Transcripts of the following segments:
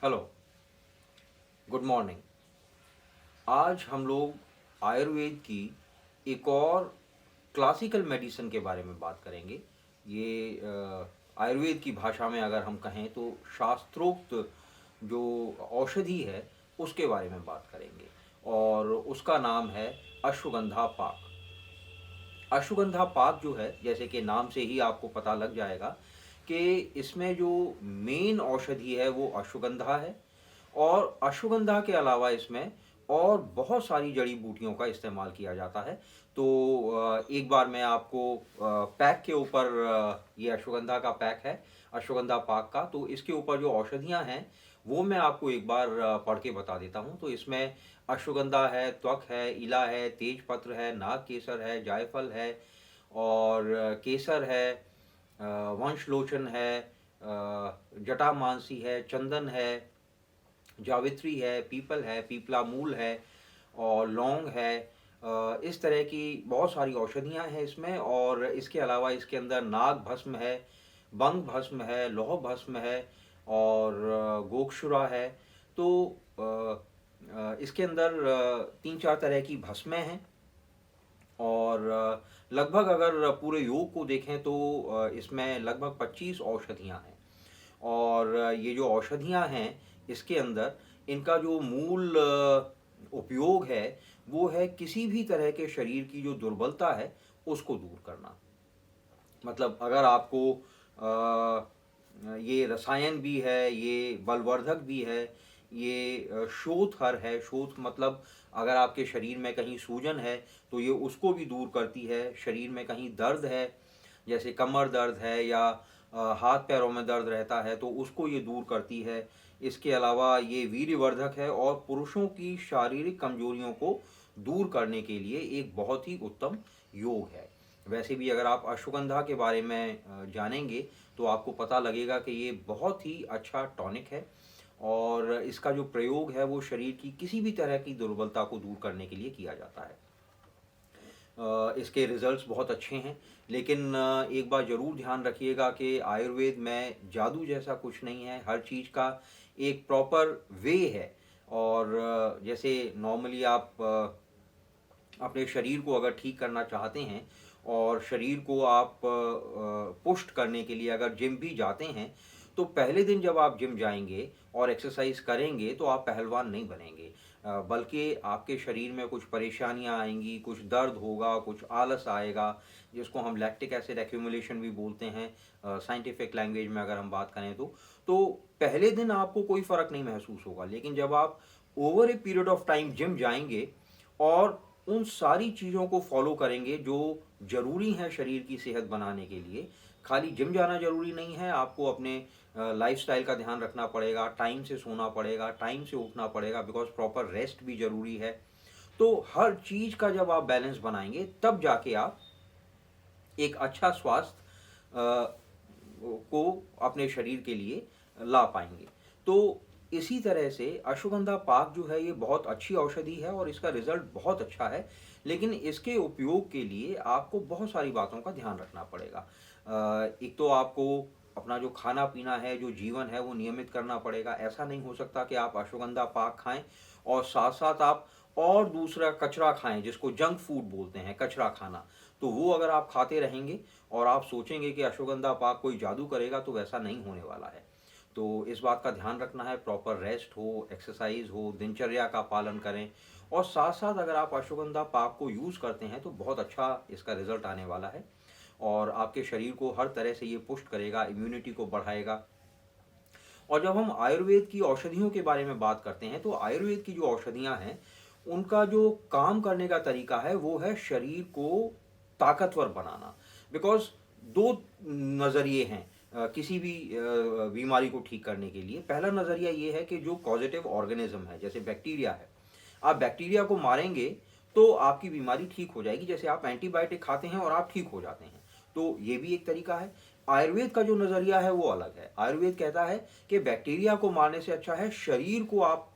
Hello, good morning. आज हम लोग आयुर्वेद की एक और क्लासिकल मेडिसिन के बारे में बात करेंगे। ये आयुर्वेद की भाषा में अगर हम कहें तो शास्त्रोक्त जो औषधि है उसके बारे में बात करेंगे और उसका नाम है अश्वगंधा पाक। अश्वगंधा पाक जो है, जैसे कि नाम से ही आपको पता लग जाएगा कि इसमें जो मेन औषधि है वो अश्वगंधा है। और अश्वगंधा के अलावा इसमें और बहुत सारी जड़ी बूटियों का इस्तेमाल किया जाता है। तो एक बार मैं आपको पैक के ऊपर, ये अश्वगंधा का पैक है, अश्वगंधा पाक का, तो इसके ऊपर जो औषधियां हैं वो मैं आपको एक बार पढ़ के बता देता हूँ। तो इसमें अश्वगंधा है, त्वक है, इला है, तेज पत्र है, नाग केसर है, जायफल है और केसर है, वंशलोचन है, जटामांसी है, चंदन है, जावित्री है, पीपल है, पीपला मूल है और लौंग है। इस तरह की बहुत सारी औषधियां हैं इसमें। और इसके अलावा इसके अंदर नाग भस्म है, बंग भस्म है, लौह भस्म है और गोक्षुरा है। तो इसके अंदर तीन चार तरह की भस्में हैं और लगभग अगर पूरे योग को देखें तो इसमें लगभग 25 औषधियां हैं। और ये जो औषधियां हैं इसके अंदर इनका जो मूल उपयोग है वो है किसी भी तरह के शरीर की जो दुर्बलता है उसको दूर करना। मतलब अगर आपको ये रसायन भी है, ये बलवर्धक भी है, ये शोथहर है। शोथ मतलब अगर आपके शरीर में कहीं सूजन है तो ये उसको भी दूर करती है। शरीर में कहीं दर्द है, जैसे कमर दर्द है या हाथ पैरों में दर्द रहता है, तो उसको ये दूर करती है। इसके अलावा ये वीर्यवर्धक है और पुरुषों की शारीरिक कमजोरियों को दूर करने के लिए एक बहुत ही उत्तम योग है। वैसे भी अगर आप अश्वगंधा के बारे में जानेंगे तो आपको पता लगेगा कि ये बहुत ही अच्छा टॉनिक है और इसका जो प्रयोग है वो शरीर की किसी भी तरह की दुर्बलता को दूर करने के लिए किया जाता है। इसके रिजल्ट्स बहुत अच्छे हैं। लेकिन एक बात ज़रूर ध्यान रखिएगा कि आयुर्वेद में जादू जैसा कुछ नहीं है। हर चीज़ का एक प्रॉपर वे है। और जैसे नॉर्मली आप अपने शरीर को अगर ठीक करना चाहते हैं और शरीर को आप पुष्ट करने के लिए अगर जिम भी जाते हैं, तो पहले दिन जब आप जिम जाएंगे और एक्सरसाइज करेंगे तो आप पहलवान नहीं बनेंगे, बल्कि आपके शरीर में कुछ परेशानियां आएंगी, कुछ दर्द होगा, कुछ आलस आएगा, जिसको हम लैक्टिक एसिड एक्यूमुलेशन भी बोलते हैं साइंटिफिक लैंग्वेज में अगर हम बात करें तो पहले दिन आपको कोई फर्क नहीं महसूस होगा। लेकिन जब आप over a period of time gym जाएंगे और उन सारी चीज़ों को फॉलो करेंगे जो ज़रूरी हैं शरीर की सेहत बनाने के लिए। खाली जिम जाना ज़रूरी नहीं है, आपको अपने लाइफस्टाइल का ध्यान रखना पड़ेगा, टाइम से सोना पड़ेगा, टाइम से उठना पड़ेगा, बिकॉज प्रॉपर रेस्ट भी ज़रूरी है। तो हर चीज़ का जब आप बैलेंस बनाएंगे तब जाके आप एक अच्छा स्वास्थ्य को अपने शरीर के लिए ला पाएंगे। तो इसी तरह से अश्वगंधा पाक जो है ये बहुत अच्छी औषधि है और इसका रिजल्ट बहुत अच्छा है। लेकिन इसके उपयोग के लिए आपको बहुत सारी बातों का ध्यान रखना पड़ेगा। एक तो आपको अपना जो खाना पीना है, जो जीवन है, वो नियमित करना पड़ेगा। ऐसा नहीं हो सकता कि आप अश्वगंधा पाक खाएं और साथ साथ आप और दूसरा कचरा खाएं, जिसको जंक फूड बोलते हैं, कचरा खाना। तो वो अगर आप खाते रहेंगे और आप सोचेंगे कि अश्वगंधा पाक कोई जादू करेगा, तो वैसा नहीं होने वाला है। तो इस बात का ध्यान रखना है, प्रॉपर रेस्ट हो, एक्सरसाइज हो, दिनचर्या का पालन करें। और साथ साथ अगर आप अश्वगंधा पाक को यूज़ करते हैं तो बहुत अच्छा इसका रिजल्ट आने वाला है और आपके शरीर को हर तरह से ये पुष्ट करेगा, इम्यूनिटी को बढ़ाएगा। और जब हम आयुर्वेद की औषधियों के बारे में बात करते हैं तो आयुर्वेद की जो औषधियां हैं उनका जो काम करने का तरीका है वो है शरीर को ताकतवर बनाना। बिकॉज दो नज़रिए हैं किसी भी बीमारी को ठीक करने के लिए। पहला नज़रिया ये है कि जो पॉजिटिव ऑर्गेनिज्म है, जैसे बैक्टीरिया है, आप बैक्टीरिया को मारेंगे तो आपकी बीमारी ठीक हो जाएगी। जैसे आप एंटीबायोटिक खाते हैं और आप ठीक हो जाते हैं। तो ये भी एक तरीका है। आयुर्वेद का जो नज़रिया है वो अलग है। आयुर्वेद कहता है कि बैक्टीरिया को मारने से अच्छा है शरीर को आप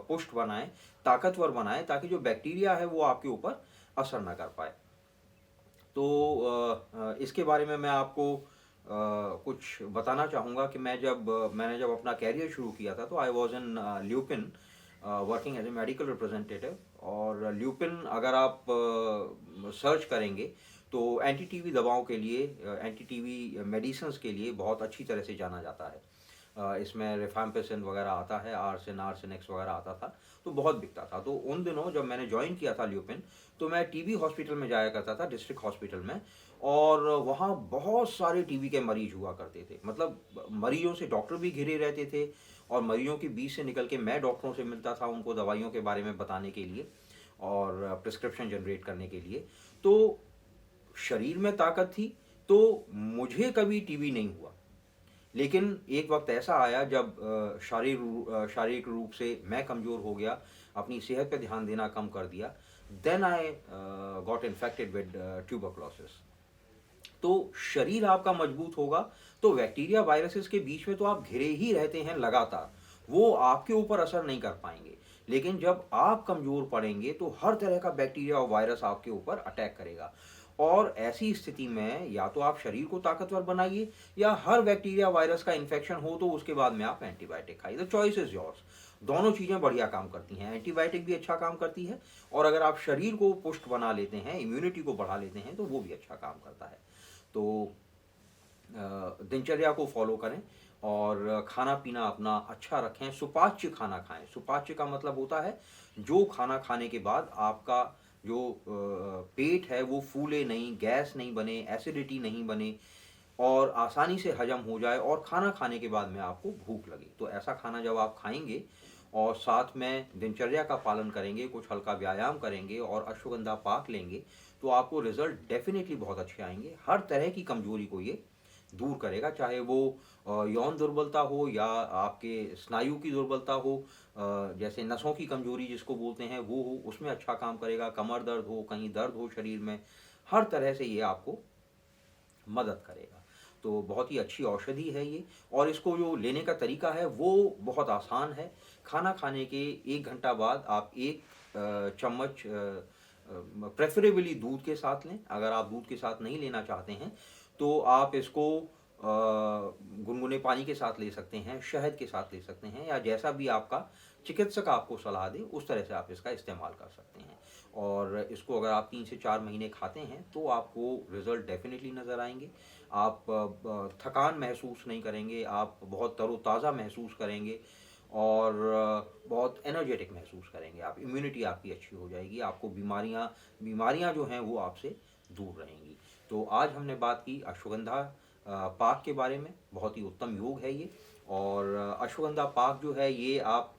पुष्ट बनाएं, ताकतवर बनाएं, ताकि जो बैक्टीरिया है वो आपके ऊपर असर ना कर पाए। तो इसके बारे में मैं आपको कुछ बताना चाहूँगा कि मैंने जब अपना करियर शुरू किया था तो I was in Lupin working as a medical representative. और ल्यूपिन अगर आप सर्च करेंगे तो एंटी टीवी दवाओं के लिए, एंटी टीवी मेडिसिन्स के लिए बहुत अच्छी तरह से जाना जाता है। इसमें रिफैम्पिसिन वगैरह आता है, आरसिन आरसिनेक्स वगैरह आता था, तो बहुत बिकता था। तो उन दिनों जब मैंने ज्वाइन किया था ल्यूपिन, तो मैं टीबी हॉस्पिटल में जाया करता था, डिस्ट्रिक्ट हॉस्पिटल में। और वहाँ बहुत सारे टीबी के मरीज हुआ करते थे, मतलब मरीजों से डॉक्टर भी घिरे रहते थे, और मरीजों के बीच से निकल के मैं डॉक्टरों से मिलता था उनको दवाइयों के बारे में बताने के लिए और प्रिस्क्रिप्शन जनरेट करने के लिए। तो शरीर में ताकत थी, तो मुझे कभी टीबी नहीं हुआ। लेकिन एक वक्त ऐसा आया जब शारीरिक रूप से मैं कमज़ोर हो गया, अपनी सेहत पे ध्यान देना कम कर दिया। Then I got infected with tuberculosis. तो शरीर आपका मजबूत होगा तो बैक्टीरिया वायरसेस के बीच में तो आप घिरे ही रहते हैं लगातार, वो आपके ऊपर असर नहीं कर पाएंगे। लेकिन जब आप कमज़ोर पड़ेंगे तो हर तरह का बैक्टीरिया और वायरस आपके ऊपर अटैक करेगा। और ऐसी स्थिति में या तो आप शरीर को ताकतवर बनाइए, या हर बैक्टीरिया वायरस का इन्फेक्शन हो तो उसके बाद में आप एंटीबायोटिक खाइए। The choice is yours. दोनों चीज़ें बढ़िया काम करती हैं, एंटीबायोटिक भी अच्छा काम करती है, और अगर आप शरीर को पुष्ट बना लेते हैं, इम्यूनिटी को बढ़ा लेते हैं, तो वो भी अच्छा काम करता है। तो दिनचर्या को फॉलो करें और खाना पीना अपना अच्छा रखें, सुपाच्य खाना खाएं। सुपाच्य का मतलब होता है जो खाना खाने के बाद आपका जो पेट है वो फूले नहीं, गैस नहीं बने, एसिडिटी नहीं बने, और आसानी से हजम हो जाए, और खाना खाने के बाद में आपको भूख लगे। तो ऐसा खाना जब आप खाएंगे और साथ में दिनचर्या का पालन करेंगे, कुछ हल्का व्यायाम करेंगे और अश्वगंधा पाक लेंगे, तो आपको रिजल्ट डेफिनेटली बहुत अच्छे आएंगे। हर तरह की कमजोरी को ये दूर करेगा, चाहे वो यौन दुर्बलता हो या आपके स्नायु की दुर्बलता हो, जैसे नसों की कमजोरी जिसको बोलते हैं वो हो, उसमें अच्छा काम करेगा। कमर दर्द हो, कहीं दर्द हो शरीर में, हर तरह से ये आपको मदद करेगा। तो बहुत ही अच्छी औषधि है ये, और इसको जो लेने का तरीका है वो बहुत आसान है। खाना खाने के 1 घंटा बाद आप एक चम्मच प्रेफरेबली दूध के साथ लें। अगर आप दूध के साथ नहीं लेना चाहते हैं तो आप इसको गुनगुने पानी के साथ ले सकते हैं, शहद के साथ ले सकते हैं, या जैसा भी आपका चिकित्सक आपको सलाह दे उस तरह से आप इसका इस्तेमाल कर सकते हैं। और इसको अगर आप 3 से 4 महीने खाते हैं तो आपको रिज़ल्ट डेफिनेटली नज़र आएंगे। आप थकान महसूस नहीं करेंगे, आप बहुत तरोताज़ा महसूस करेंगे, और बहुत एनर्जेटिक महसूस करेंगे। आप इम्यूनिटी आपकी अच्छी हो जाएगी, आपको बीमारियां जो हैं वो आपसे दूर रहेंगी। तो आज हमने बात की अश्वगंधा पाक के बारे में। बहुत ही उत्तम योग है ये। और अश्वगंधा पाक जो है ये आप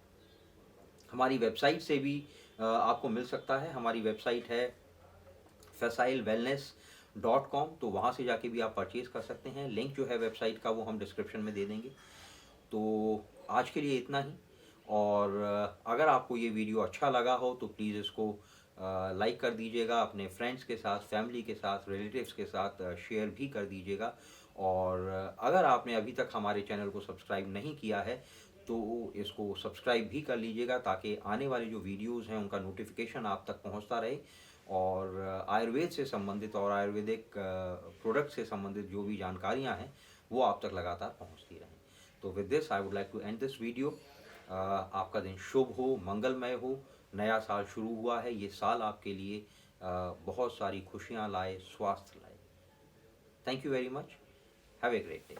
हमारी वेबसाइट से भी आपको मिल सकता है। हमारी वेबसाइट है facilewellness.com, तो वहाँ से जाके भी आप परचेज़ कर सकते हैं। लिंक जो है वेबसाइट का वो हम डिस्क्रिप्शन में दे देंगे। तो आज के लिए इतना ही। और अगर आपको ये वीडियो अच्छा लगा हो तो प्लीज़ इसको लाइक कर दीजिएगा, अपने फ्रेंड्स के साथ, फैमिली के साथ, रिलेटिव्स के साथ शेयर भी कर दीजिएगा। और अगर आपने अभी तक हमारे चैनल को सब्सक्राइब नहीं किया है तो इसको सब्सक्राइब भी कर लीजिएगा, ताकि आने वाले जो वीडियोज़ हैं उनका नोटिफिकेशन आप तक पहुंचता रहे, और आयुर्वेद से संबंधित और आयुर्वेदिक प्रोडक्ट से संबंधित जो भी जानकारियां हैं वो आप तक लगातार पहुंचती रहें। तो with this I would like to end this video. आपका दिन शुभ हो, मंगलमय हो। नया साल शुरू हुआ है, ये साल आपके लिए बहुत सारी खुशियां लाए, स्वास्थ्य लाए। Thank you very much. Have a great day.